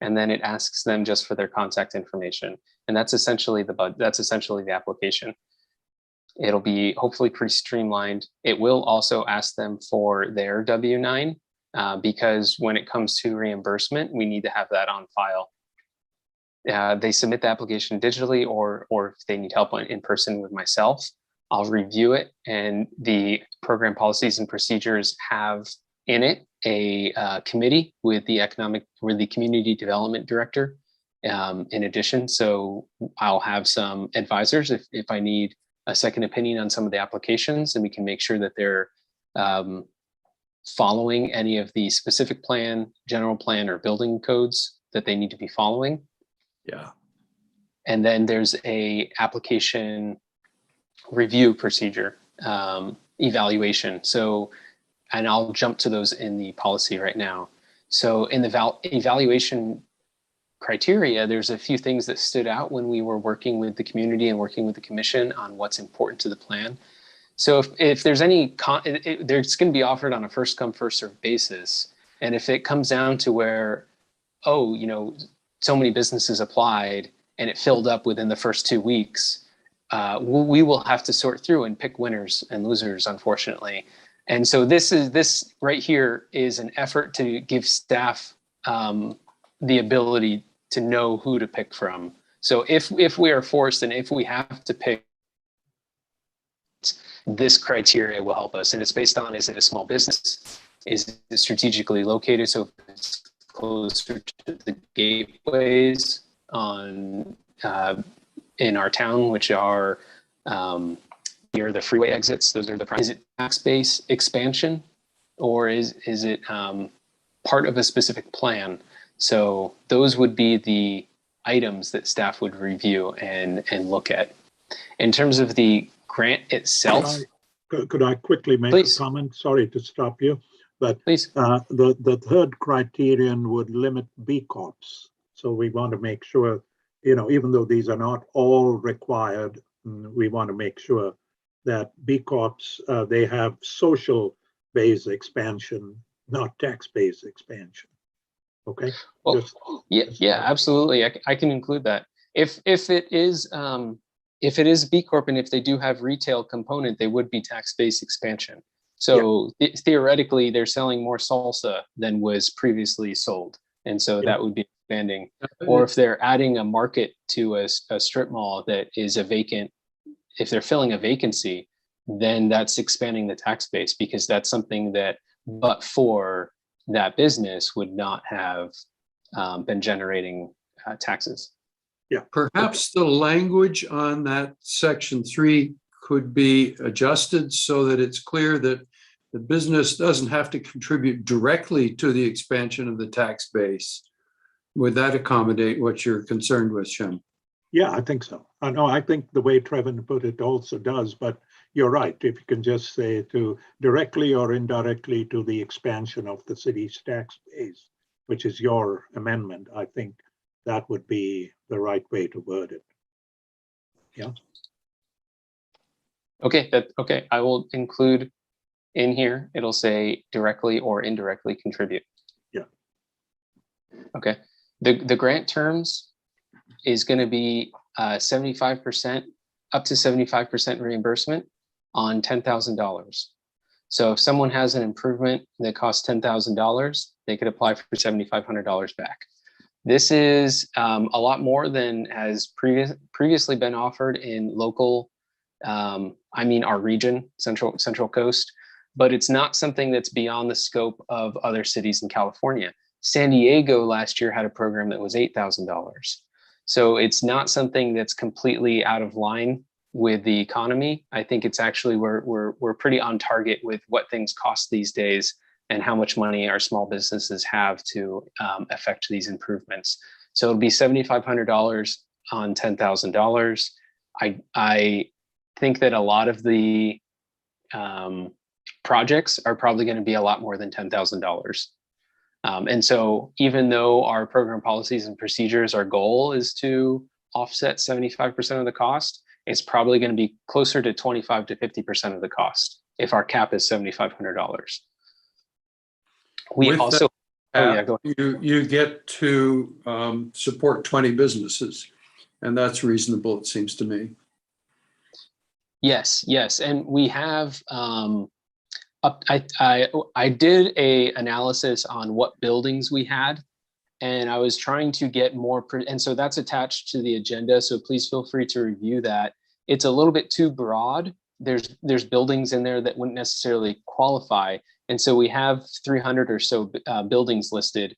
And then it asks them just for their contact information. And that's essentially the application. It'll be hopefully pretty streamlined. It will also ask them for their W-9 because when it comes to reimbursement, we need to have that on file. they submit the application digitally, or if they need help in person with myself, I'll review it. And the program policies and procedures have in it a committee with the community development director in addition. So I'll have some advisors if I need a second opinion on some of the applications, and we can make sure that they're following any of the specific plan, general plan, or building codes that they need to be following. Yeah. And then there's a application review procedure, evaluation. So, and I'll jump to those in the policy right now. So in the evaluation criteria, there's a few things that stood out when we were working with the community and working with the commission on what's important to the plan. So if there's any, there's going to be offered on a first come, first served basis. And if it comes down to where, oh, you know, so many businesses applied and it filled up within the first 2 weeks, we will have to sort through and pick winners and losers, unfortunately. And so this right here is an effort to give staff the ability to know who to pick from. So if we are forced and if we have to pick, this criteria will help us. And it's based on, is it a small business? Is it strategically located? So if it's closer to the gateways on in our town, which are near the freeway exits, those are the primary. Is it tax base expansion, or is it part of a specific plan? So those would be the items that staff would review and look at. In terms of the grant itself. Could I quickly make Please. a comment? Sorry to stop you, but Please. The third criterion would limit B Corps. So we want to make sure, you know, even though these are not all required, we want to make sure that B Corps, they have social base expansion, not tax base expansion. Okay. Well, yeah, absolutely. I can include that. If it is B Corp and if they do have retail component, they would be tax-based expansion. So theoretically, they're selling more salsa than was previously sold. And so that would be expanding. Or if they're adding a market to a strip mall that is a vacant, if they're filling a vacancy, then that's expanding the tax base, because that's something that, but for that business, would not have been generating taxes. Yeah. Perhaps the language on that section 3 could be adjusted so that it's clear that the business doesn't have to contribute directly to the expansion of the tax base. Would that accommodate what you're concerned with, Shem? Yeah, I think so. I think the way Trevin put it also does, but you're right. If you can just say to directly or indirectly to the expansion of the city's tax base, which is your amendment, I think that would be the right way to word it. Yeah. Okay, I will include in here, it'll say directly or indirectly contribute. Yeah. Okay, the grant terms is going to be 75%, up to 75% reimbursement on $10,000. So if someone has an improvement that costs $10,000, they could apply for $7,500 back. This is a lot more than has previously been offered in local, our region, Central Coast, but it's not something that's beyond the scope of other cities in California. San Diego last year had a program that was $8,000. So it's not something that's completely out of line with the economy. I think it's actually, we're pretty on target with what things cost these days and how much money our small businesses have to affect these improvements. So it'll be $7,500 on $10,000. I think that a lot of the projects are probably going to be a lot more than $10,000. And so even though our program policies and procedures, our goal is to offset 75% of the cost, it's probably going to be closer to 25 to 50% of the cost if our cap is $7,500. We With also, that, you get to support 20 businesses, and that's reasonable, it seems to me. Yes, and we have. I did a analysis on what buildings we had, and I was trying to get more, and so that's attached to the agenda. So please feel free to review that. It's a little bit too broad. There's buildings in there that wouldn't necessarily qualify. And so we have 300 or so buildings listed.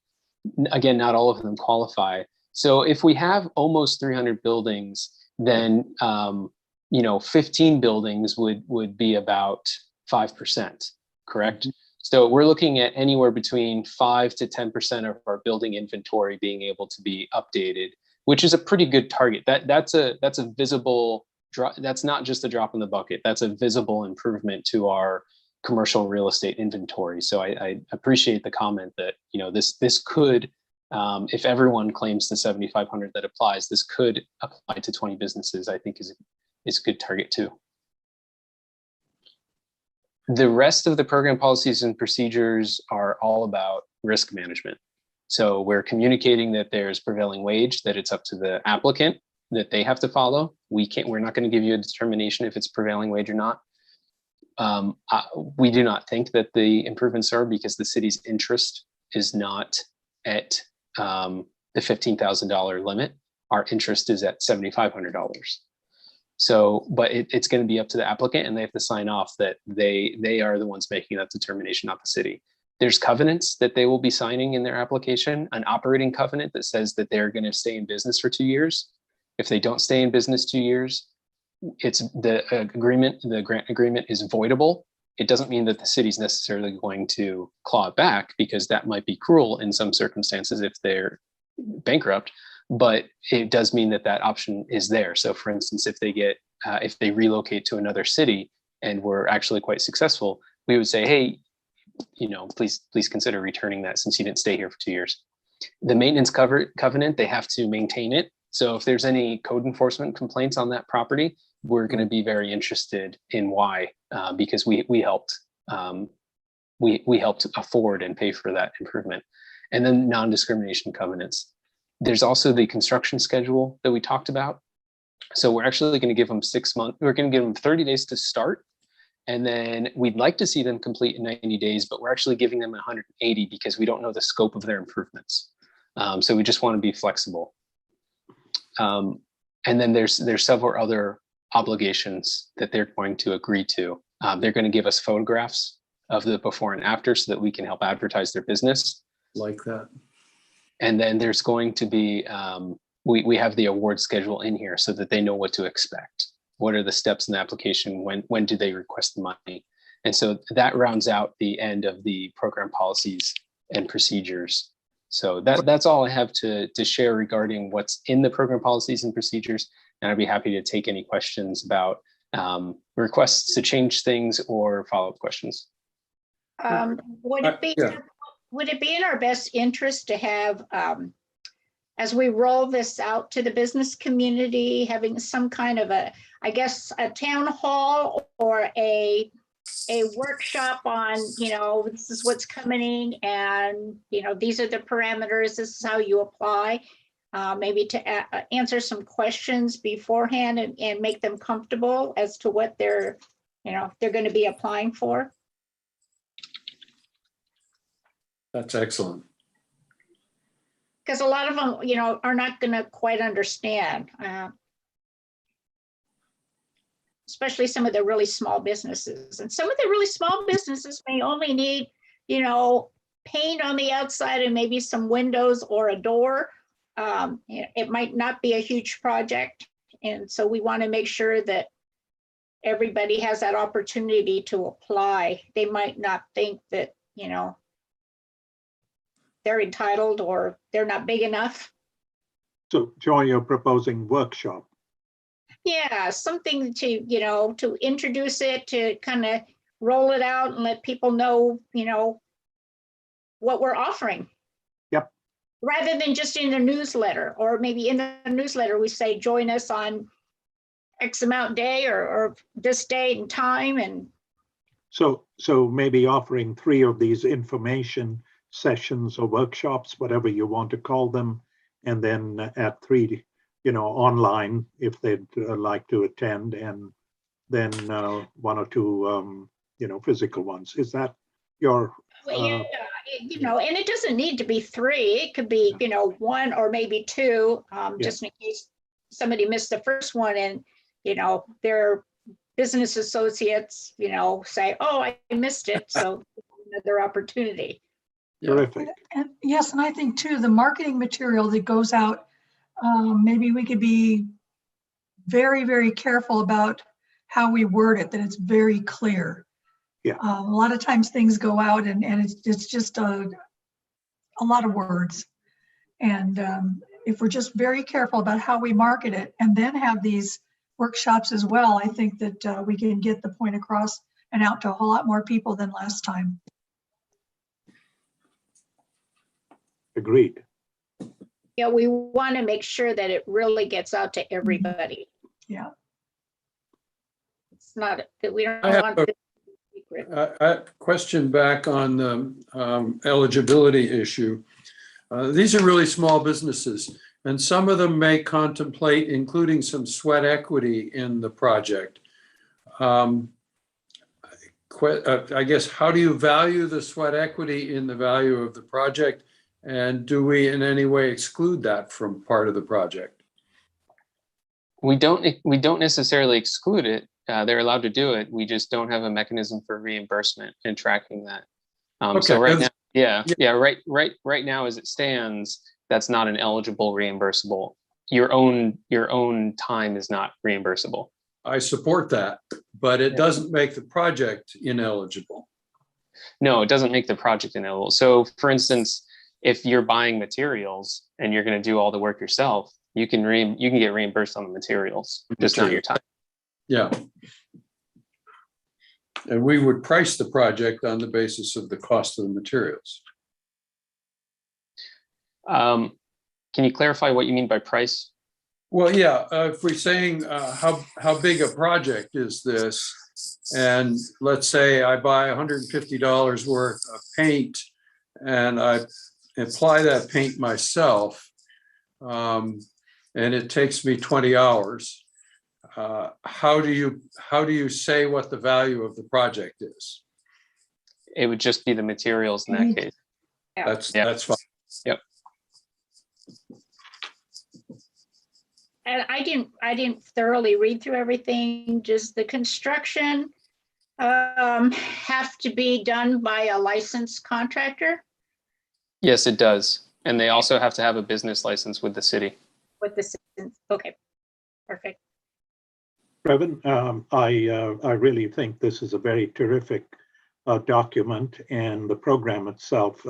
Again, not all of them qualify. So if we have almost 300 buildings, then 15 buildings would be about 5%, correct? So we're looking at anywhere between 5 to 10% of our building inventory being able to be updated, which is a pretty good target. That's a visible drop. That's not just a drop in the bucket. That's a visible improvement to our commercial real estate inventory. So I appreciate the comment that this could, if everyone claims the 7,500 that applies, this could apply to 20 businesses. I think is a good target too. The rest of the program policies and procedures are all about risk management. So we're communicating that there's prevailing wage, that it's up to the applicant, that they have to follow. We're not going to give you a determination if it's prevailing wage or not. We do not think that the improvements are, because the city's interest is not at the $15,000 limit. Our interest is at $7,500. So, but it's going to be up to the applicant, and they have to sign off that they are the ones making that determination, not the city. There's covenants that they will be signing in their application, an operating covenant that says that they're going to stay in business for 2 years. If they don't stay in business 2 years, it's the grant agreement is voidable. It doesn't mean that the city's necessarily going to claw it back, because that might be cruel in some circumstances if they're bankrupt. But it does mean that that option is there. So for instance, if they relocate to another city and we're actually quite successful, we would say, hey, please consider returning that, since you didn't stay here for 2 years. The maintenance covenant, they have to maintain it. So if there's any code enforcement complaints on that property, we're going to be very interested in why, because we helped afford and pay for that improvement. And then non-discrimination covenants. There's also the construction schedule that we talked about. So we're actually going to give them 6 months. We're going to give them 30 days to start. And then we'd like to see them complete in 90 days, but we're actually giving them 180 because we don't know the scope of their improvements. So we just want to be flexible. And then there's several other obligations that they're going to agree to. They're going to give us photographs of the before and after so that we can help advertise their business. Like that. And then there's going to be, we have the award schedule in here so that they know what to expect. What are the steps in the application? When do they request the money? And so that rounds out the end of the program policies and procedures. So that's all I have to share regarding what's in the program policies and procedures. And I'd be happy to take any questions about requests to change things or follow-up questions. Would it be in our best interest to have, as we roll this out to the business community, having some kind of a town hall or a workshop on, this is what's coming, and, these are the parameters, this is how you apply, maybe to answer some questions beforehand and make them comfortable as to what they're going to be applying for? That's excellent. Because a lot of them, are not going to quite understand, especially some of the really small businesses. And some of the really small businesses may only need, paint on the outside and maybe some windows or a door. It might not be a huge project. And so we want to make sure that everybody has that opportunity to apply. They might not think that, they're entitled or they're not big enough. So Joy, you're proposing workshop. Yeah, something to, to introduce it, to kind of roll it out and let people know, what we're offering. Yep. Rather than just in the newsletter, or maybe in the newsletter, we say, join us on X amount day or this date and time. And So maybe offering 3 of these information sessions or workshops, whatever you want to call them, and then at 3, online if they'd like to attend, and then 1 or 2, physical ones. Is that your? you know, and it doesn't need to be 3. It could be, you know, 1 or maybe 2, just in case somebody missed the first one and, you know, their business associates, you know, say, oh, I missed it. So another opportunity. Terrific. And yes, and I think too, the marketing material that goes out, maybe we could be very, very careful about how we word it, that it's very clear. Yeah. A lot of times things go out and it's just a lot of words. And if we're just very careful about how we market it and then have these workshops as well, I think that we can get the point across and out to a whole lot more people than last time. Agreed. Yeah, we want to make sure that it really gets out to everybody. Yeah. It's not that we don't I have want a- it secret. A question back on the eligibility issue. These are really small businesses, and some of them may contemplate including some sweat equity in the project. I guess, how do you value the sweat equity in the value of the project? And do we in any way exclude that from part of the project? We don't necessarily exclude it. They're allowed to do it. We just don't have a mechanism for reimbursement and tracking that. So Okay, right now, yeah. right now as it stands, that's not an eligible reimbursable. Your own time is not reimbursable. I support that, but it doesn't make the project ineligible. No, it doesn't make the project ineligible. So for instance, if you're buying materials and you're going to do all the work yourself, you can get reimbursed on the materials, just not your time. Yeah. And we would price the project on the basis of the cost of the materials. Can you clarify what you mean by price? Well, yeah, if we're saying how big a project is this, and let's say I buy $150 worth of paint and I apply that paint myself, and it takes me 20 hours. How do you say what the value of the project is? It would just be the materials in that case. Yeah. That's fine. Yep. And I didn't thoroughly read through everything. Does the construction have to be done by a licensed contractor? Yes, it does. And they also have to have a business license with the city. Okay, perfect. Brevin, I really think this is a very terrific document, and the program itself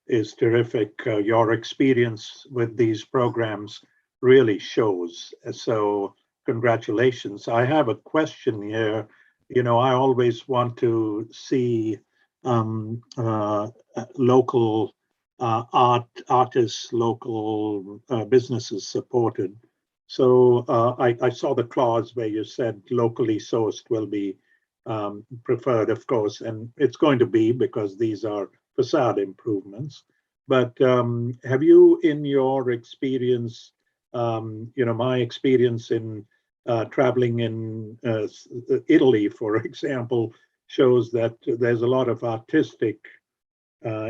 is terrific. Your experience with these programs really shows. So congratulations. I have a question here. You know, I always want to see local artists, local businesses supported. So I saw the clause where you said locally sourced will be preferred, of course, and it's going to be because these are facade improvements. But have you, in your experience, you know, my experience in traveling in Italy, for example, shows that there's a lot of artistic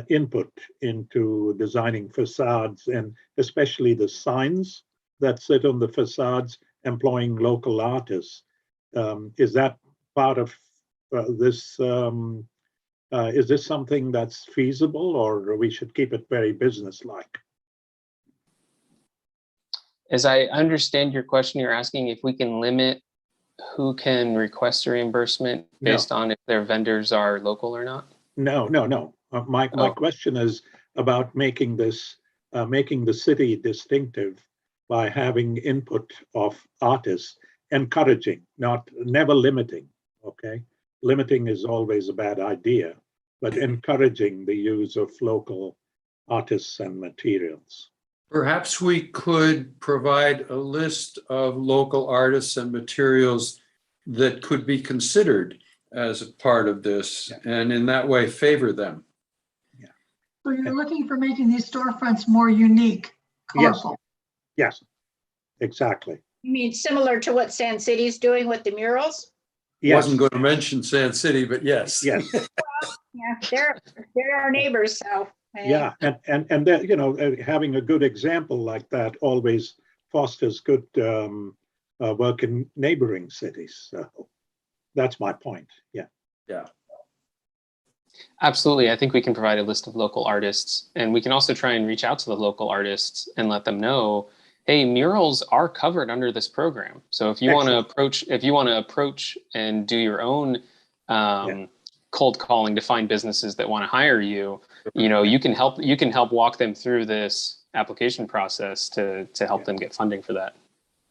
input into designing facades, and especially the signs that sit on the facades employing local artists. Is that part of this? Is this something that's feasible, or we should keep it very business-like? As I understand your question, you're asking if we can limit who can request a reimbursement based on if their vendors are local or not? No. My question is about making this, making the city distinctive by having input of artists, encouraging, never limiting, okay? Limiting is always a bad idea, but encouraging the use of local artists and materials. Perhaps we could provide a list of local artists and materials that could be considered as a part of this, and in that way favor them. So you're looking for making these storefronts more unique, colorful. Yes, exactly. You mean similar to what Sand City's doing with the murals? Yes. Wasn't going to mention Sand City, but yes. Yes. Yeah, they're our neighbors, so. Yeah, and that, you know, having a good example like that always fosters good work in neighboring cities. So that's my point. Yeah. Yeah. Absolutely. I think we can provide a list of local artists, and we can also try and reach out to the local artists and let them know, hey, murals are covered under this program. So if you want to approach and do your own cold calling to find businesses that want to hire you, you know, you can help walk them through this application process to help them get funding for that.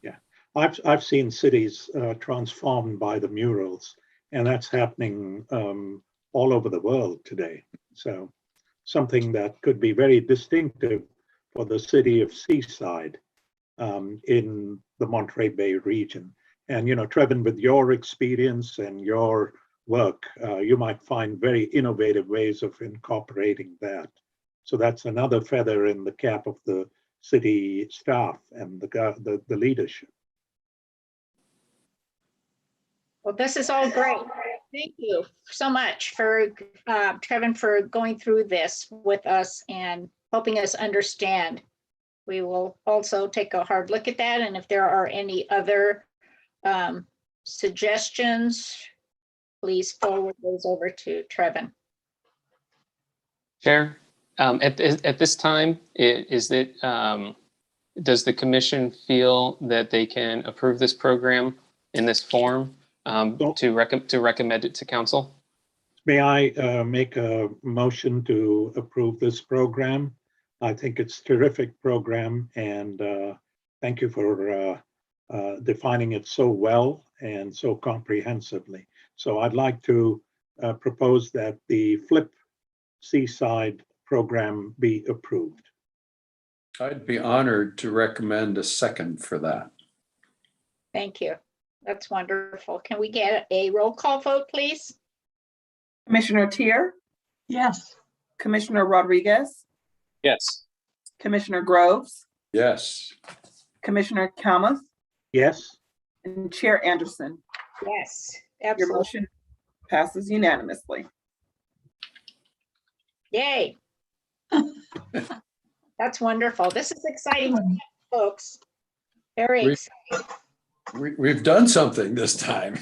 Yeah, I've seen cities transformed by the murals, and that's happening all over the world today. So something that could be very distinctive for the city of Seaside in the Monterey Bay region. And, you know, Trevin, with your experience and your work, you might find very innovative ways of incorporating that. So that's another feather in the cap of the city staff and the leadership. Well, this is all great. Thank you so much for Trevin for going through this with us and helping us understand. We will also take a hard look at that, and if there are any other suggestions, please forward those over to Trevin. Chair, at this time, does the commission feel that they can approve this program in this form to recommend it to council? May I make a motion to approve this program? I think it's a terrific program, and thank you for defining it so well and so comprehensively. So I'd like to propose that the Flip Seaside program be approved. I'd be honored to recommend a second for that. Thank you. That's wonderful. Can we get a roll call vote, please? Commissioner Tier, Yes. Commissioner Rodriguez, Yes. Commissioner Groves, Yes. Commissioner Kalmuth, Yes? and Chair Anderson. Yes, Your absolutely. motion passes unanimously. Yay. That's wonderful. This is exciting, folks. Very exciting. We've done something this time.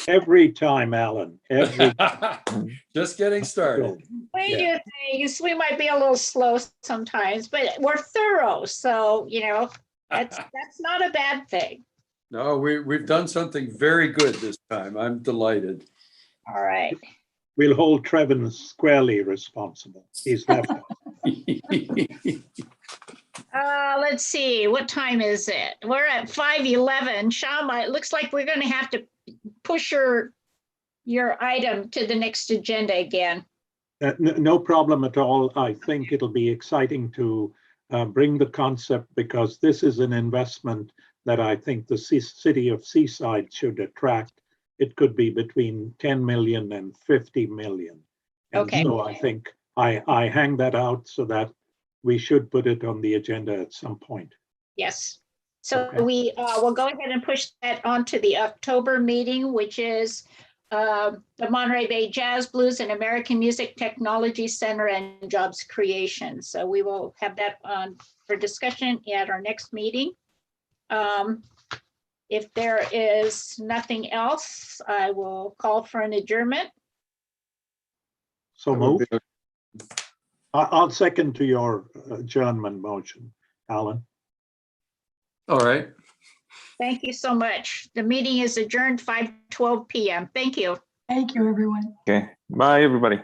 Every time, Alan. Every Just getting started. We do things, we might be a little slow sometimes, but we're thorough. So, you know, that's not a bad thing. No, we've done something very good this time. I'm delighted. All right. We'll hold Trevin squarely responsible. He's left us. Let's see, what time is it? We're at 5:11. Shama, it looks like we're going to have to push your item to the next agenda again. No problem at all. I think it'll be exciting to bring the concept, because this is an investment that I think the city of Seaside should attract. It could be between 10 million and 50 million. And Okay. so I think I hang that out so that we should put it on the agenda at some point. Yes. So Okay. we will go ahead and push that on to the October meeting, which is the Monterey Bay Jazz, Blues, and American Music Technology Center and Jobs Creation. So we will have that on for discussion at our next meeting. If there is nothing else, I will call for an adjournment. So move. I'll second to your adjournment motion, Alan. All right. Thank you so much. The meeting is adjourned 5:12 p.m. Thank you. Thank you, everyone. Okay, bye, everybody.